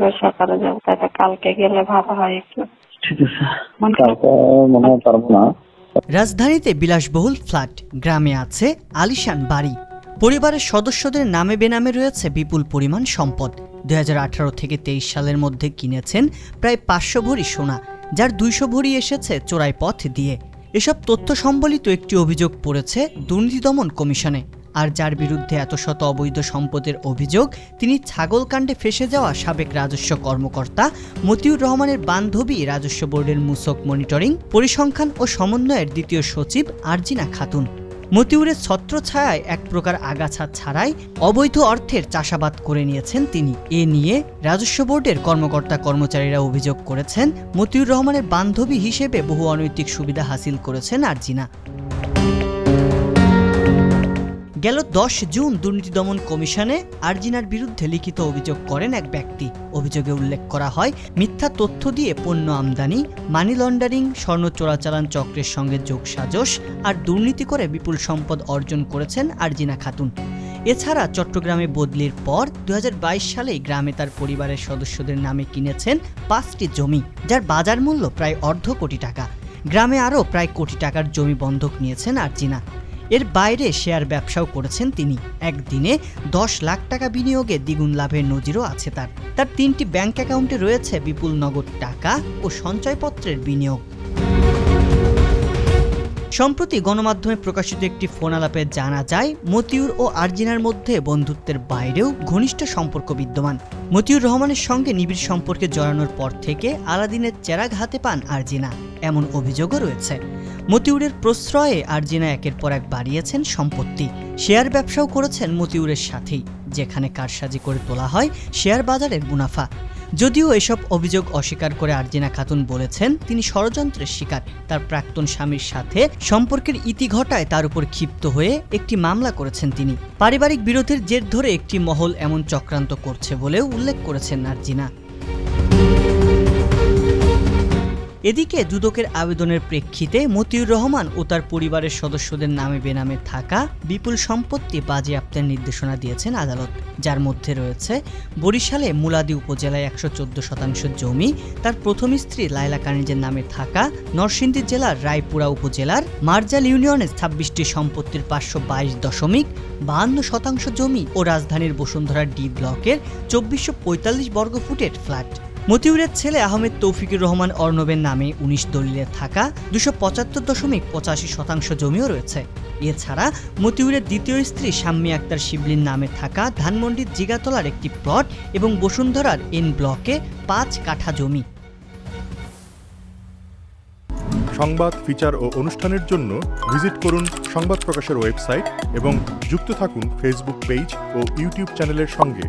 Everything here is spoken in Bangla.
করে সকালে যাবো, তাহলে কালকে গেলে ভালো হয় একটু। ঠিক আছে, কালকে মনে হয় পারবো না। রাজধানীতে বিলাসবহুল ফ্ল্যাট, গ্রামে আছে আলিশান বাড়ি। পরিবারের সদস্যদের নামে বেনামে রয়েছে বিপুল পরিমাণ সম্পদ। 2018 থেকে 23 সালের মধ্যে কিনেছেন প্রায় 500 ভরি সোনা, যার 200 ভরি এসেছে চোরাই পথ দিয়ে। এসব তথ্য সম্বলিত একটি অভিযোগ পড়েছে দুর্নীতি দমন কমিশনে। আর যার বিরুদ্ধে এত শত অবৈধ সম্পদের অভিযোগ, তিনি ছাগলকাণ্ডে ফেসে যাওয়া সাবেক রাজস্ব কর্মকর্তা মতিউর রহমানের বান্ধবী, রাজস্ব বোর্ডের মূসক মনিটরিং, পরিসংখ্যান ও সমন্বয়ের দ্বিতীয় সচিব আরজিনা খাতুন। মতিউরের ছত্রছায়ায় এক প্রকার আগাছা ছাড়াই অবৈধ অর্থের চাষাবাদ করে নিয়েছেন তিনি। এ নিয়ে রাজস্ব বোর্ডের কর্মকর্তা কর্মচারীরা অভিযোগ করেছেন, মতিউর রহমানের বান্ধবী হিসেবে বহু অনৈতিক সুবিধা হাসিল করেছেন আরজিনা। গেল 10 জুন দুর্নীতি দমন কমিশনে আরজিনার বিরুদ্ধে লিখিত অভিযোগ করেন এক ব্যক্তি। অভিযোগে উল্লেখ করা হয়, মিথ্যা তথ্য দিয়ে পণ্য আমদানি, মানি লন্ডারিং, স্বর্ণ চোরাচালান চক্রের সঙ্গে যোগসাজশ আর দুর্নীতি করে বিপুল সম্পদ অর্জন করেছেন আরজিনা খাতুন। এছাড়া চট্টগ্রামে বদলির পর 2022 সালে গ্রামে তার পরিবারের সদস্যদের নামে কিনেছেন 5টি জমি, যার বাজার মূল্য প্রায় $250 কোটি টাকা। গ্রামে আরও প্রায় কোটি টাকার জমি বন্ধক নিয়েছেন আরজিনা। এর বাইরে শেয়ার ব্যবসাও করেছেন তিনি। একদিনে 10 লাখ টাকা বিনিয়োগে দ্বিগুণ লাভের নজিরও আছে তার। 3টি ব্যাংক অ্যাকাউন্টে রয়েছে বিপুল নগদ টাকা ও সঞ্চয়পত্রের বিনিয়োগ। সম্প্রতি গণমাধ্যমে প্রকাশিত একটি ফোন আলাপে জানা যায়, মতিউর ও আরজিনার মধ্যে বন্ধুত্বের বাইরেও ঘনিষ্ঠ সম্পর্ক বিদ্যমান। মতিউর রহমানের সঙ্গে নিবিড় সম্পর্কে জড়ানোর পর থেকে আলাদিনের চেরাগ হাতে পান আরজিনা, এমন অভিযোগও রয়েছে। মতিউরের প্রশ্রয়ে আরজিনা একের পর এক বাড়িয়েছেন সম্পত্তি। শেয়ার ব্যবসাও করেছেন মতিউরের সাথেই, যেখানে কারসাজি করে তোলা হয় শেয়ার বাজারের মুনাফা। যদিও এসব অভিযোগ অস্বীকার করে আরজিনা খাতুন বলেছেন, তিনি ষড়যন্ত্রের শিকার। তার প্রাক্তন স্বামীর সাথে সম্পর্কের ইতি ঘটায় তার উপর ক্ষিপ্ত হয়ে একটি মামলা করেছেন তিনি। পারিবারিক বিরোধের জের ধরে একটি মহল এমন চক্রান্ত করছে বলেও উল্লেখ করেছেন আরজিনা। এদিকে দুদকের আবেদনের প্রেক্ষিতে মতিউর রহমান ও তার পরিবারের সদস্যদের নামে বেনামে থাকা বিপুল সম্পত্তি বাজেয়াপ্তের নির্দেশনা দিয়েছেন আদালত, যার মধ্যে রয়েছে বরিশালে মুলাদি উপজেলায় 114% জমি তার প্রথম স্ত্রী লায়লা কানিজের নামে থাকা, নরসিংদী জেলার রায়পুরা উপজেলার মারজাল ইউনিয়নের 26টি সম্পত্তির 522.52% জমি ও রাজধানীর বসুন্ধরা ডি ব্লকের 2445 বর্গফুটের ফ্ল্যাট। মতিউরের ছেলে আহমেদ তৌফিকুর রহমান অর্ণবের নামে 19 দলিলে থাকা 275.85% জমিও রয়েছে। এছাড়া মতিউরের দ্বিতীয় স্ত্রী শাম্মী আক্তার শিবলির নামে থাকা ধানমন্ডির জিগাতলার একটি প্লট এবং বসুন্ধরার এন ব্লকে 5 কাঠা জমি। সংবাদ, ফিচার ও অনুষ্ঠানের জন্য ভিজিট করুন সংবাদ প্রকাশের ওয়েবসাইট এবং যুক্ত থাকুন ফেসবুক পেজ ও ইউটিউব চ্যানেলের সঙ্গে।